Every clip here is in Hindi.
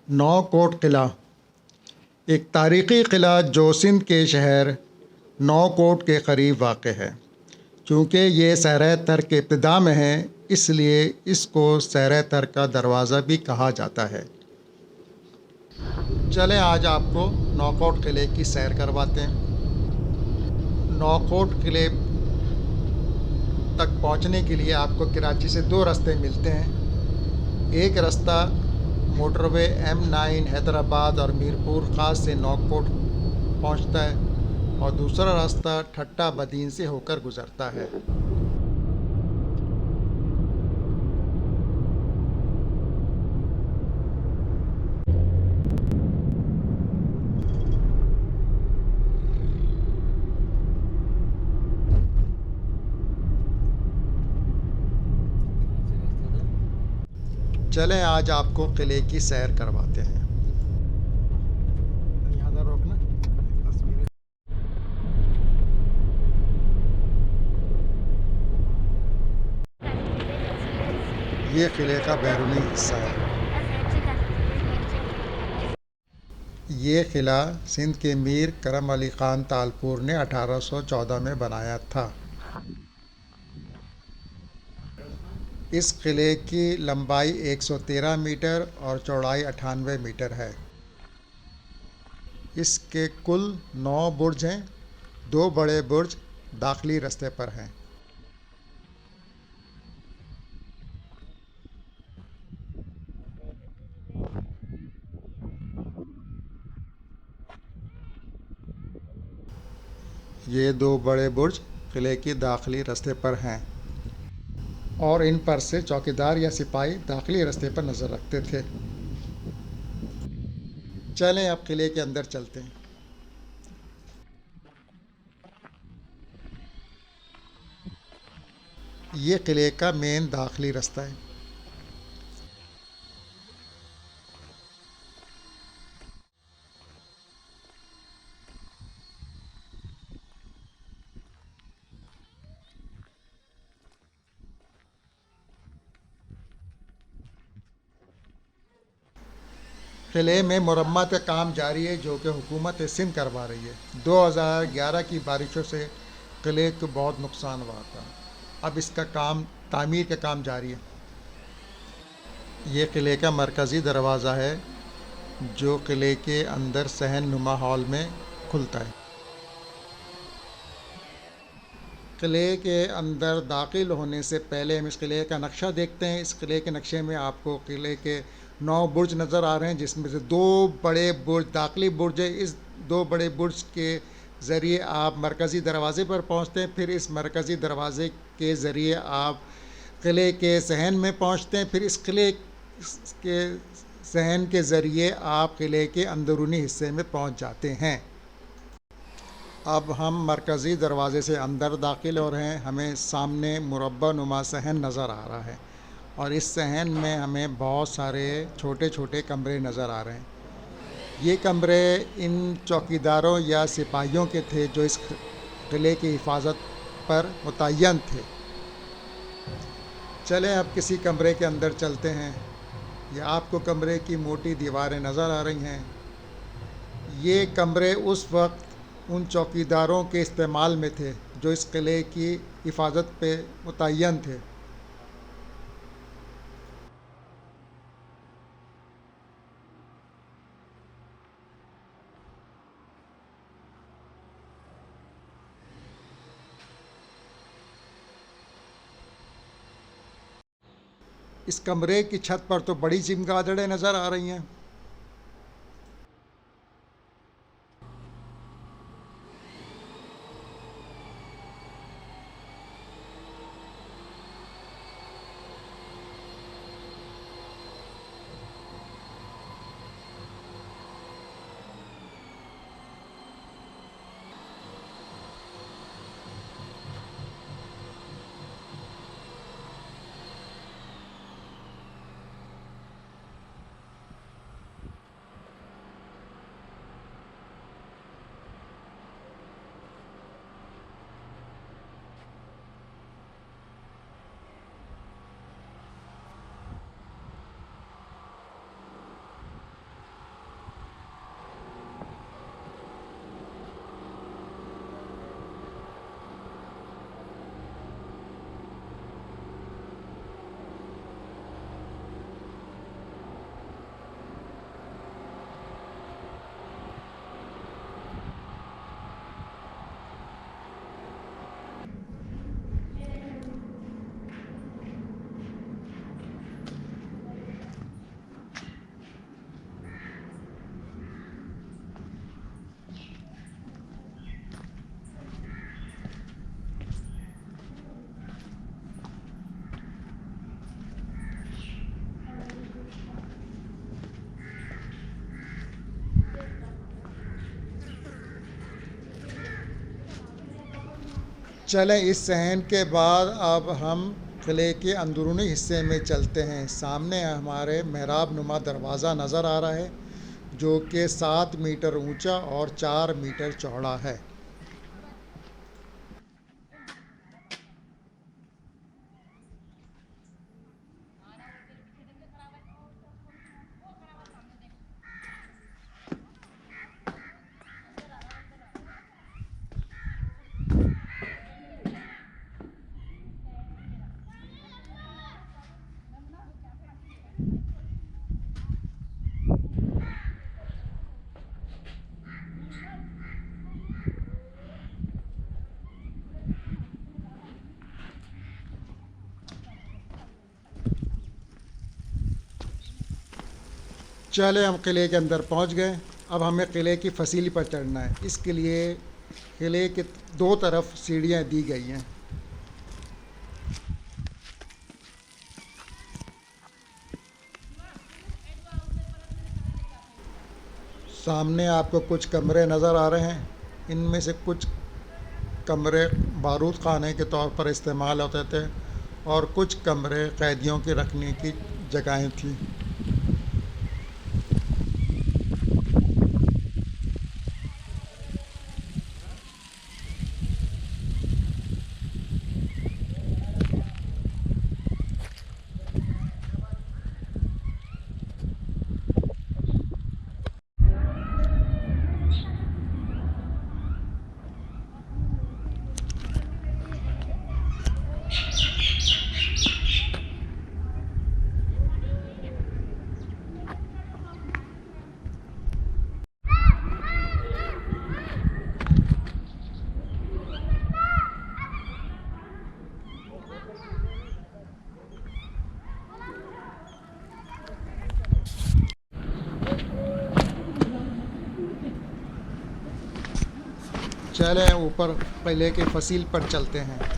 नौकोट किला एक तारीख़ी किला जो सिंध के शहर नौकोट के करीब वाक़ है। चूँकि ये सहरा तर के इब्तिदा में है, इसलिए इसको सहरा तर का दरवाज़ा भी कहा जाता है। चलें आज आपको नौकोट किले की सैर करवाते हैं। नौकोट किले तक पहुंचने के लिए आपको कराची से दो रास्ते मिलते हैं। एक रास्ता मोटरवे M9 हैदराबाद और मीरपुर ख़ास से नौकोट पहुंचता है और दूसरा रास्ता ठट्टा बदीन से होकर गुज़रता है। चलें आज आपको किले की सैर करवाते हैं। यहाँ रोकना तस्वीरें। ये किले का बैरूनी हिस्सा है। ये किला सिंध के मीर करम अली ख़ान तालपुर ने 1814 में बनाया था। इस किले की लंबाई 113 मीटर और चौड़ाई 98 मीटर है। इसके कुल 9 बुर्ज हैं। 2 बड़े बुर्ज दाखिली रास्ते पर हैं। ये 2 बड़े बुर्ज किले की दाखिली रास्ते पर हैं और इन पर से चौकीदार या सिपाही दाखिली रास्ते पर नज़र रखते थे। चलें अब किले के अंदर चलते हैं। ये किले का मेन दाखिली रास्ता है। किले में मरम्मत का काम जारी है जो कि हुकूमत सिंध करवा रही है। 2011 की बारिशों से किले को बहुत नुकसान हुआ था। अब इसका काम तामीर का काम जारी है। ये किले का मरकज़ी दरवाज़ा है जो किले के अंदर सहन नुमा हॉल में खुलता है। किले के अंदर दाखिल होने से पहले हम इस किले का नक्शा देखते हैं। इस किले के नक्शे में आपको किले के 9 बुर्ज नज़र आ रहे हैं, जिसमें से 2 बड़े बुर्ज दाखिली बुर्ज है। इस 2 बड़े बुर्ज के ज़रिए आप मरकज़ी दरवाज़े पर पहुंचते हैं। फिर इस मरकज़ी दरवाज़े के ज़रिए आप किले के सहन में पहुंचते हैं। फिर इस किले के सहन के ज़रिए आप किले के अंदरूनी हिस्से में पहुंच जाते हैं। अब हम मरकज़ी दरवाज़े से अंदर दाखिल हो रहे हैं। हमें सामने मुरब्बा नुमा सहन नज़र आ रहा है और इस सहन में हमें बहुत सारे छोटे छोटे कमरे नज़र आ रहे हैं। ये कमरे इन चौकीदारों या सिपाहियों के थे जो इस किले की हिफाजत पर मुतय्यन थे। चलें अब किसी कमरे के अंदर चलते हैं। ये आपको कमरे की मोटी दीवारें नज़र आ रही हैं। ये कमरे उस वक्त उन चौकीदारों के इस्तेमाल में थे जो इस किले की हिफाजत पे मुतय्यन थे। इस कमरे की छत पर तो बड़ी चमगादड़ें नज़र आ रही हैं। चलें, इस सहन के बाद अब हम किले के अंदरूनी हिस्से में चलते हैं। सामने हमारे मेहराब नुमा दरवाज़ा नज़र आ रहा है, जो कि 7 मीटर ऊंचा और 4 मीटर चौड़ा है। चले, हम किले के अंदर पहुंच गए। अब हमें किले की फसीली पर चढ़ना है। इसके लिए किले के दो तरफ सीढ़ियां दी गई हैं। सामने आपको कुछ कमरे नज़र आ रहे हैं। इनमें से कुछ कमरे बारूद खाने के तौर पर इस्तेमाल होते थे और कुछ कमरे कैदियों के रखने की जगहें थीं। चलें, ऊपर किले के फसील पर चलते हैं।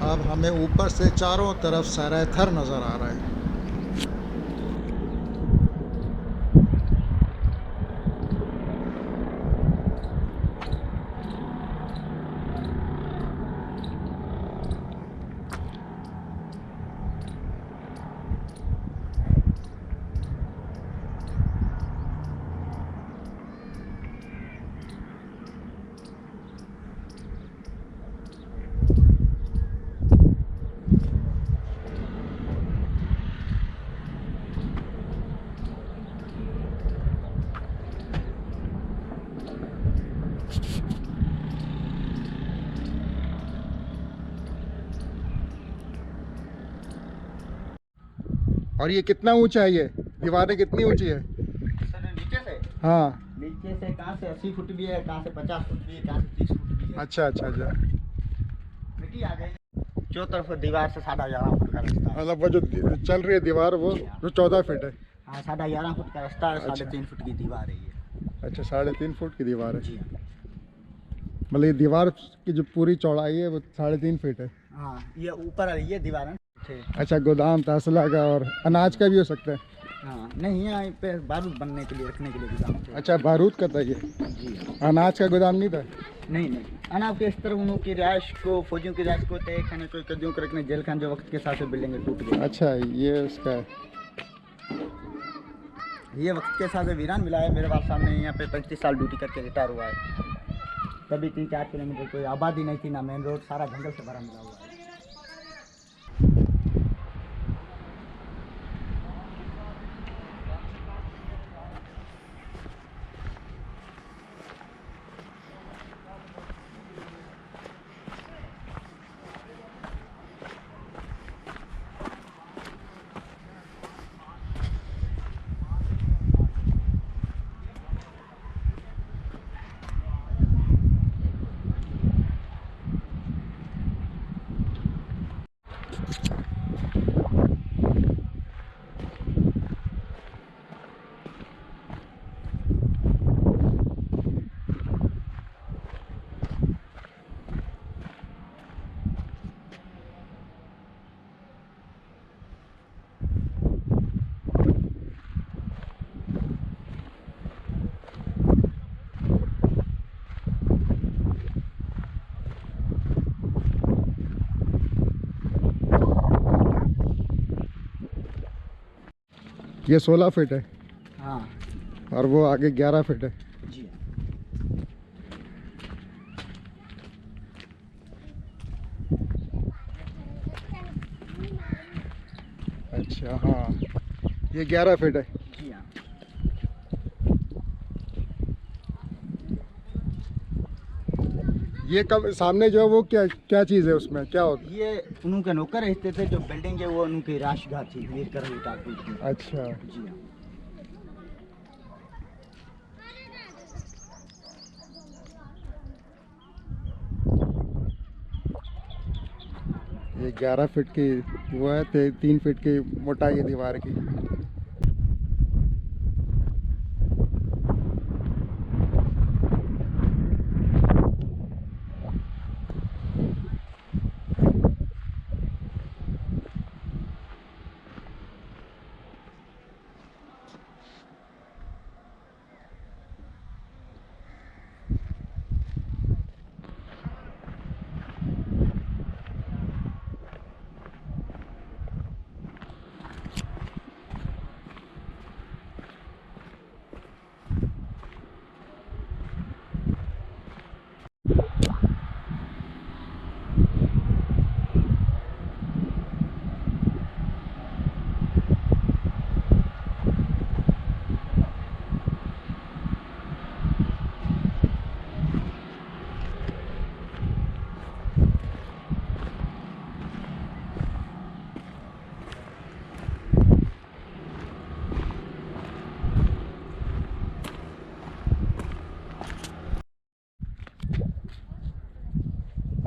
अब हमें ऊपर से चारों तरफ सरायथर नज़र आ रहा है। और ये कितना ऊंचा है? ये दीवारें कितनी ऊंची है? सर नीचे से हाँ, नीचे से कहाँ से 80 फुट भी है, कहाँ से 50 फुट भी है, कहाँ से 30 फुट भी है। अच्छा अच्छा अच्छा। मिट्टी आ गई जो तरफ दीवार से 11.5 फुट का रास्ता है। मतलब वो जो चल रही है दीवार, वो जो 14 फीट है। हाँ 11.5 फुट का रास्ता है, अच्छा। 3.5 फुट की दीवार है ये। अच्छा, 3.5 फुट की दीवार है। जी हाँ। मतलब ये दीवार की जो पूरी चौड़ाई है वो 3.5 फीट है। हाँ ये ऊपर है, ये दीवार है। अच्छा, गोदाम तसला का और अनाज का भी हो सकता है। हाँ नहीं, यहाँ पे बारूद बनने के लिए, रखने के लिए गोदाम थे। अच्छा, बारूद का था ये? जी हाँ। अनाज का गोदाम नहीं था? नहीं नहीं, अनाज के इस तरह उन्हों की रिहाइश को, फौजियों की रिहाइश को तय खाने को, कैदियों को रखने, जेल खान जो वक्त के साथ बिल्डिंगें टूट गई। अच्छा, ये उसका है। ये वक्त के साथ वीरान मिला है। मेरे बाप साहब ने यहाँ पे 35 साल ड्यूटी करके रिटायर हुआ है। तभी 3-4 किलोमीटर कोई आबादी नहीं थी, ना मेन रोड, सारा जंगल से भरा मिला हुआ है। ये 16 फीट है हाँ और वो आगे 11 फीट है। जी। अच्छा हाँ, ये 11 फीट है। जी हाँ। ये कब सामने जो है वो क्या क्या चीज़ है, उसमें क्या होता ये उनके नौकर रहते थे, जो बिल्डिंग है वो उनकी राशगाह थी, वीर करवी टापू की। है? अच्छा, जी हाँ। ये 11 फीट की वो है, 3 फीट की मोटाई है दीवार की।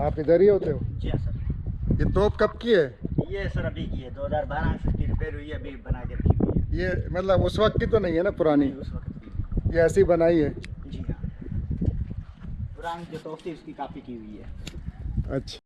आप इधर ही होते हो? जी हाँ सर। ये तोप कब की है? ये सर अभी की है, 2012 से इसकी रिपेयर हुई है, अभी बना के रखी हुई है। ये मतलब उस वक्त की तो नहीं है ना, पुरानी? नहीं, उस वक्त की। ये ऐसी बनाई है? जी हाँ। पुरानी जो तोप थी उसकी काफ़ी की हुई है। अच्छा,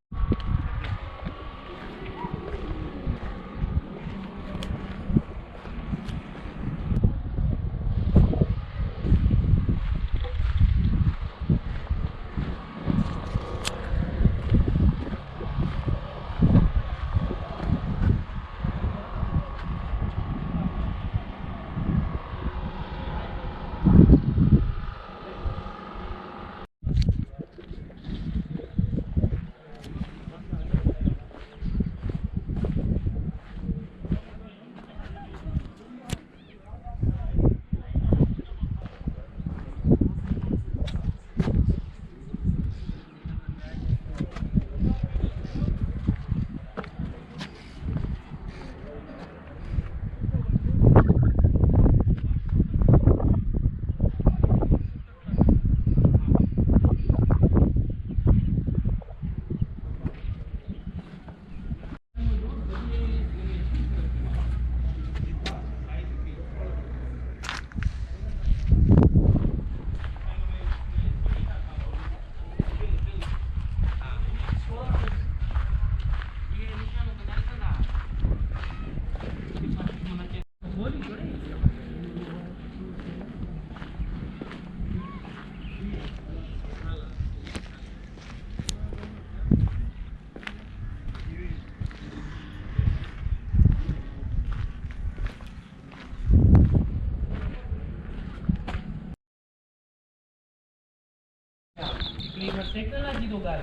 Cleaner sector lagi tu kan.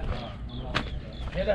Hera.